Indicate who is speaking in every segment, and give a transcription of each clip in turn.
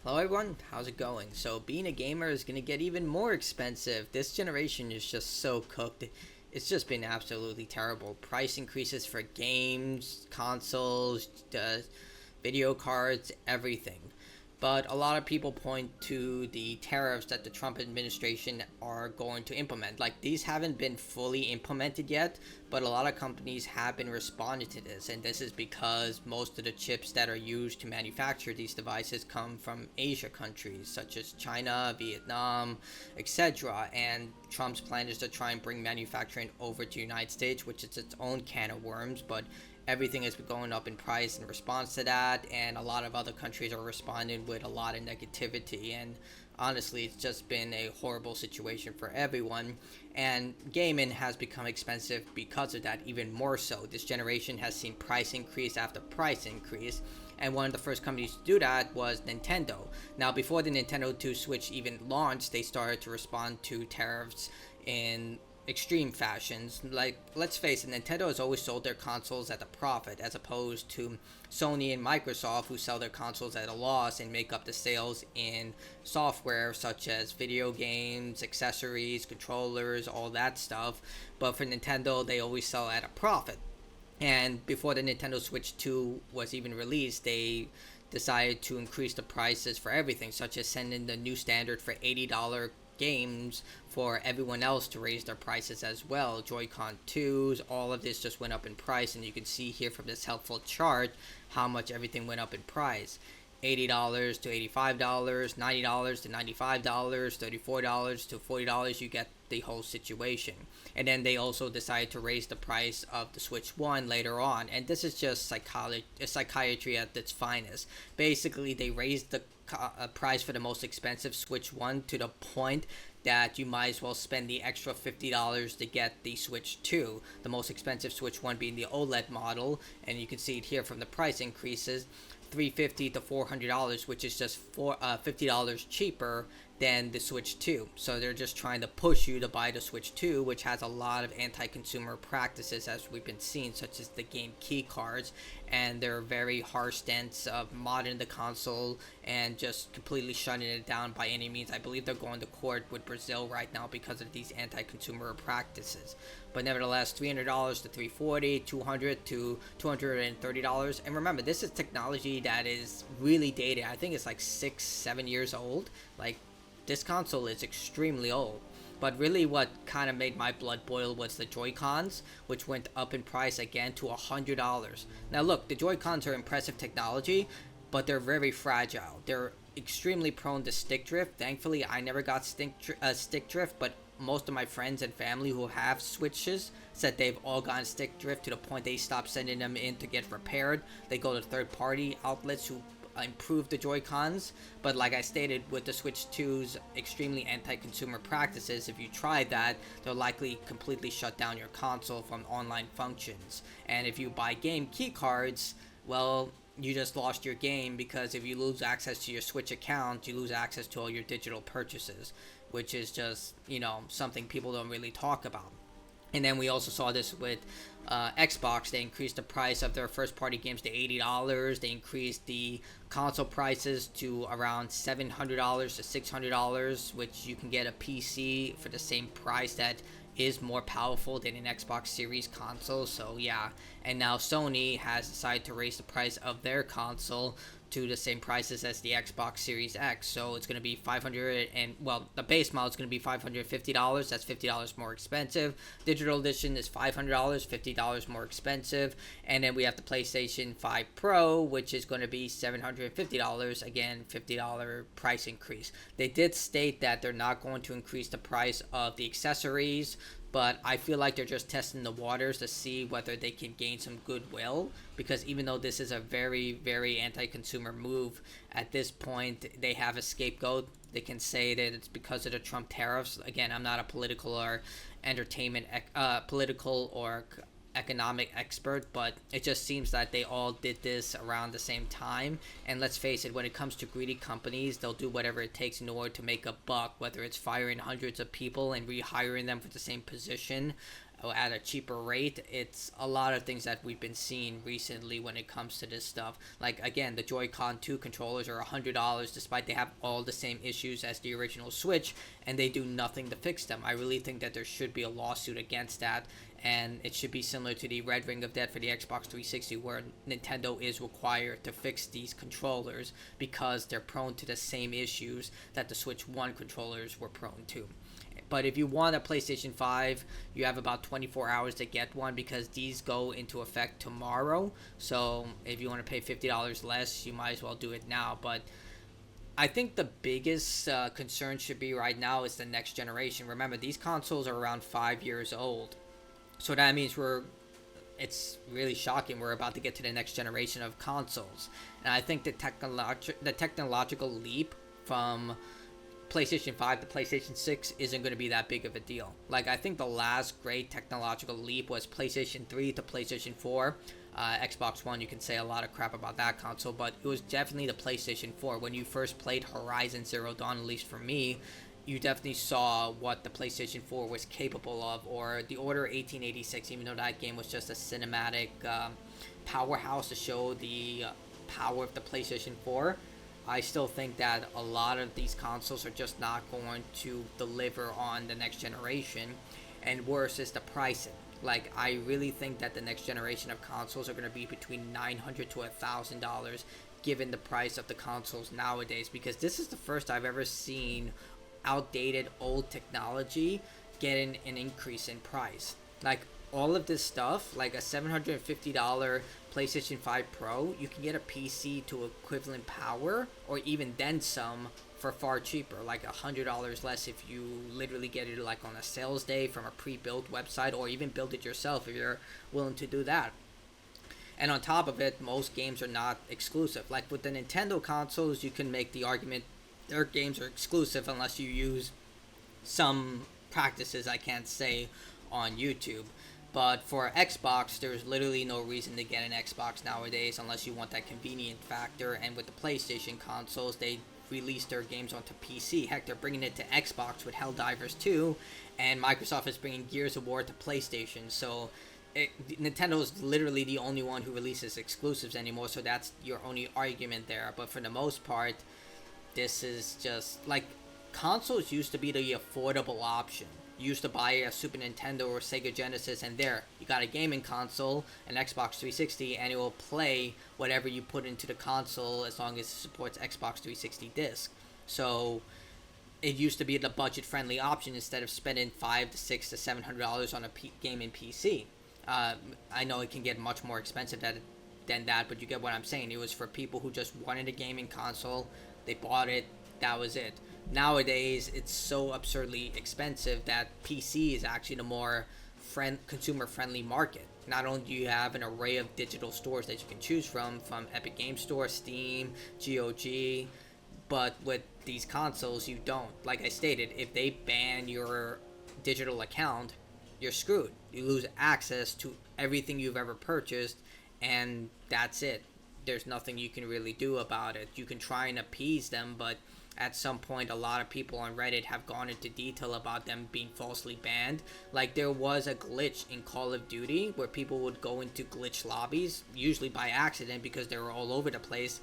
Speaker 1: Hello everyone, how's it going? So being a gamer is going to get even more expensive. This generation is just so cooked. It's just been absolutely terrible. Price increases for games, consoles, video cards, everything. But a lot of people point to the tariffs that the Trump administration are going to implement. Like, these haven't been fully implemented yet, but a lot of companies have been responding to this. And this is because most of the chips that are used to manufacture these devices come from Asia countries such as China, Vietnam, etc. And Trump's plan is to try and bring manufacturing over to the United States, which is its own can of worms. But everything has been going up in price in response to that, and a lot of other countries are responding with a lot of negativity. And honestly, it's just been a horrible situation for everyone, and gaming has become expensive because of that, even more so. This generation has seen price increase after price increase, and one of the first companies to do that was Nintendo. Now, before the Nintendo 2 Switch even launched, they started to respond to tariffs in extreme fashions. Like, let's face it, Nintendo has always sold their consoles at a profit, as opposed to Sony and Microsoft, who sell their consoles at a loss and make up the sales in software such as video games, accessories, controllers, all that stuff. But for Nintendo, they always sell at a profit. And before the Nintendo Switch 2 was even released, they decided to increase the prices for everything, such as sending the new standard for $80 games for everyone else to raise their prices as well. Joy-Con 2s, all of this just went up in price, and you can see here from this helpful chart how much everything went up in price. $80 to $85, $90 to $95, $34 to $40, you get the whole situation. And then they also decided to raise the price of the Switch 1 later on. And this is just psychiatry at its finest. Basically, they raised the price for the most expensive Switch 1 to the point that you might as well spend the extra $50 to get the Switch 2. The most expensive Switch 1 being the OLED model. And you can see it here from the price increases. $350 to $400, which is just $50 cheaper than the Switch 2. So they're just trying to push you to buy the Switch 2, which has a lot of anti-consumer practices, as we've been seeing, such as the game key cards and their very harsh stance of modding the console and just completely shutting it down by any means. I believe they're going to court with Brazil right now because of these anti-consumer practices. But nevertheless, $300 to $340, $200 to $230. And remember, this is technology that is really dated. I think it's like 6-7 years old. Like, this console is extremely old. But really what kind of made my blood boil was the Joy-Cons, which went up in price again to $100. Now look, the Joy-Cons are impressive technology, but they're very fragile. They're extremely prone to stick drift. Thankfully, I never got stick drift, but most of my friends and family who have Switches said they've all gotten stick drift to the point they stopped sending them in to get repaired. They go to third-party outlets who improve the Joy-Cons. But like I stated, with the Switch 2's extremely anti-consumer practices, if you try that, they'll likely completely shut down your console from online functions. And if you buy game key cards, well, you just lost your game, because if you lose access to your Switch account, you lose access to all your digital purchases, which is just, something people don't really talk about. And then we also saw this with Xbox. They increased the price of their first-party games to $80. They increased the console prices to around $700 to $600, which you can get a PC for the same price that is more powerful than an Xbox Series console. So yeah, and now Sony has decided to raise the price of their console to the same prices as the Xbox Series X. So it's going to be the base model is going to be $550. That's $50 more expensive. Digital edition is $500, $50 more expensive. And then we have the PlayStation 5 Pro, which is going to be $750. Again, $50 price increase. They did state that they're not going to increase the price of the accessories, but I feel like they're just testing the waters to see whether they can gain some goodwill, because even though this is a very, very anti-consumer move, at this point they have a scapegoat. They can say that it's because of the Trump tariffs. Again, I'm not a political or economic expert, but it just seems that they all did this around the same time. And let's face it, when it comes to greedy companies, they'll do whatever it takes in order to make a buck, whether it's firing hundreds of people and rehiring them for the same position at a cheaper rate. It's a lot of things that we've been seeing recently when it comes to this stuff. Like, again, the Joy-Con 2 controllers are $100 despite they have all the same issues as the original Switch, and they do nothing to fix them. I really think that there should be a lawsuit against that, and it should be similar to the Red Ring of Death for the Xbox 360, where Nintendo is required to fix these controllers because they're prone to the same issues that the Switch 1 controllers were prone to. But if you want a PlayStation 5, you have about 24 hours to get one because these go into effect tomorrow. So if you want to pay $50 less, you might as well do it now. But I think the biggest concern should be right now is the next generation. Remember, these consoles are around 5 years old. So that means it's really shocking. We're about to get to the next generation of consoles. And I think the technological leap from PlayStation 5 to PlayStation 6 isn't going to be that big of a deal. Like, I think the last great technological leap was PlayStation 3 to PlayStation 4. Xbox One, you can say a lot of crap about that console, but it was definitely the PlayStation 4. When you first played Horizon Zero Dawn, at least for me, you definitely saw what the PlayStation 4 was capable of, or The Order 1886, even though that game was just a cinematic powerhouse to show the power of the PlayStation 4. I still think that a lot of these consoles are just not going to deliver on the next generation, and worse is the pricing. Like, I really think that the next generation of consoles are going to be between $900 to $1,000 given the price of the consoles nowadays, because this is the first I've ever seen outdated old technology getting an increase in price. Like, all of this stuff, like a $750 PlayStation 5 Pro, you can get a PC to equivalent power or even then some for far cheaper, like $100 less if you literally get it like on a sales day from a pre-built website, or even build it yourself if you're willing to do that. And on top of it, most games are not exclusive. Like with the Nintendo consoles, you can make the argument their games are exclusive unless you use some practices I can't say on YouTube. But for Xbox, there's literally no reason to get an Xbox nowadays unless you want that convenient factor. And with the PlayStation consoles, they release their games onto PC. Heck, they're bringing it to Xbox with Helldivers 2, and Microsoft is bringing Gears of War to PlayStation. So Nintendo is literally the only one who releases exclusives anymore, so that's your only argument there. But for the most part, this is just like, consoles used to be the affordable option. You used to buy a Super Nintendo or Sega Genesis, and there, you got a gaming console, an Xbox 360, and it will play whatever you put into the console as long as it supports Xbox 360 disc. So it used to be the budget-friendly option instead of spending $500 to $600 to $700 on a gaming PC. I know it can get much more expensive than that, but you get what I'm saying. It was for people who just wanted a gaming console. They bought it. That was it. Nowadays, it's so absurdly expensive that PC is actually the more consumer-friendly market. Not only do you have an array of digital stores that you can choose from Epic Game Store, Steam, GOG, but with these consoles, you don't. Like I stated, if they ban your digital account, you're screwed. You lose access to everything you've ever purchased, and that's it. There's nothing you can really do about it. You can try and appease them, but at some point, a lot of people on Reddit have gone into detail about them being falsely banned. Like, there was a glitch in Call of Duty where people would go into glitch lobbies, usually by accident because they were all over the place.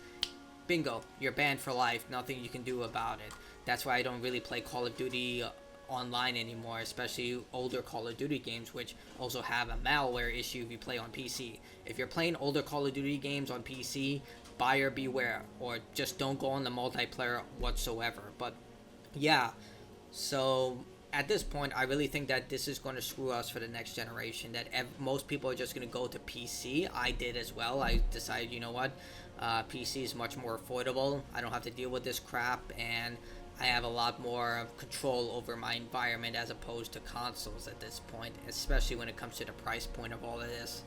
Speaker 1: Bingo, you're banned for life. Nothing you can do about it. That's why I don't really play Call of Duty online anymore, especially older Call of Duty games, which also have a malware issue if you play on PC. If you're playing older Call of Duty games on PC, buyer beware, or just don't go on the multiplayer whatsoever. But yeah, so at this point, I really think that this is going to screw us for the next generation, that most people are just going to go to PC. I did as well. I decided, you know what, PC is much more affordable. I don't have to deal with this crap, and I have a lot more control over my environment as opposed to consoles at this point, especially when it comes to the price point of all of this.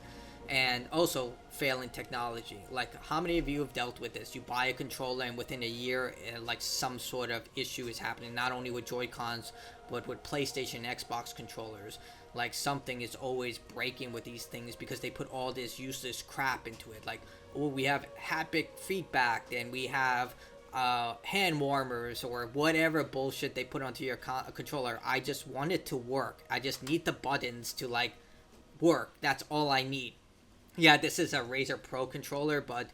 Speaker 1: And also failing technology. Like, how many of you have dealt with this? You buy a controller and within a year, like, some sort of issue is happening, not only with Joy-Cons, but with PlayStation and Xbox controllers. Like, something is always breaking with these things because they put all this useless crap into it. Like, oh, we have haptic feedback, and we have hand warmers, or whatever bullshit they put onto your controller. I just want it to work. I just need the buttons to, like, work. That's all I need. Yeah, this is a Razer Pro controller, but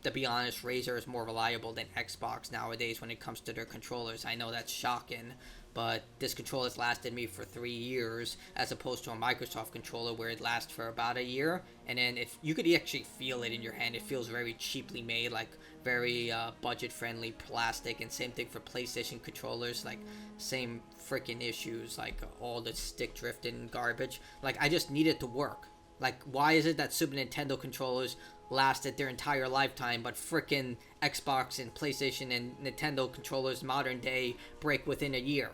Speaker 1: to be honest, Razer is more reliable than Xbox nowadays when it comes to their controllers. I know that's shocking, but this controller has lasted me for 3 years as opposed to a Microsoft controller where it lasts for about a year. And then if you could actually feel it in your hand, it feels very cheaply made, like very budget-friendly plastic. And same thing for PlayStation controllers, like same freaking issues, like all the stick drifting and garbage. Like I just need it to work. Like, why is it that Super Nintendo controllers lasted their entire lifetime, but frickin' Xbox and PlayStation and Nintendo controllers modern day break within a year?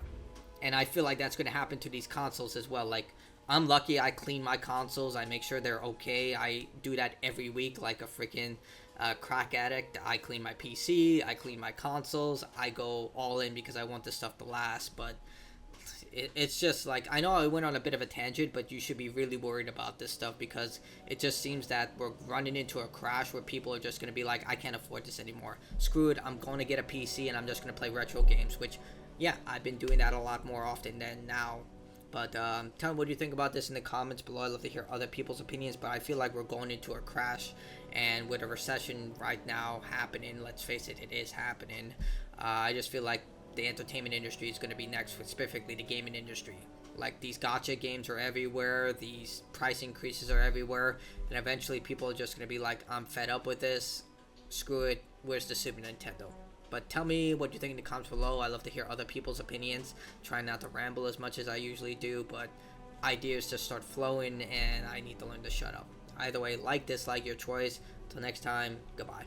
Speaker 1: And I feel like that's going to happen to these consoles as well. Like, I'm lucky I clean my consoles. I make sure they're okay. I do that every week like a freaking crack addict. I clean my PC. I clean my consoles. I go all in because I want this stuff to last, but it's just like, I know I went on a bit of a tangent, but you should be really worried about this stuff because it just seems that we're running into a crash where people are just going to be like, I can't afford this anymore. Screw it, I'm going to get a PC and I'm just going to play retro games, which, yeah, I've been doing that a lot more often than now. But tell me what you think about this in the comments below. I love to hear other people's opinions, but I feel like we're going into a crash, and with a recession right now happening, let's face it, it is happening. I just feel like the entertainment industry is going to be next, specifically the gaming industry. Like, these gacha games are everywhere, these price increases are everywhere, and eventually people are just going to be like, I'm fed up with this, screw it, where's the Super Nintendo? But tell me what you think in the comments below. I love to hear other people's opinions. Try not to ramble as much as I usually do, but ideas just start flowing and I need to learn to shut up. Either way, like, dislike, your choice. Till next time, goodbye.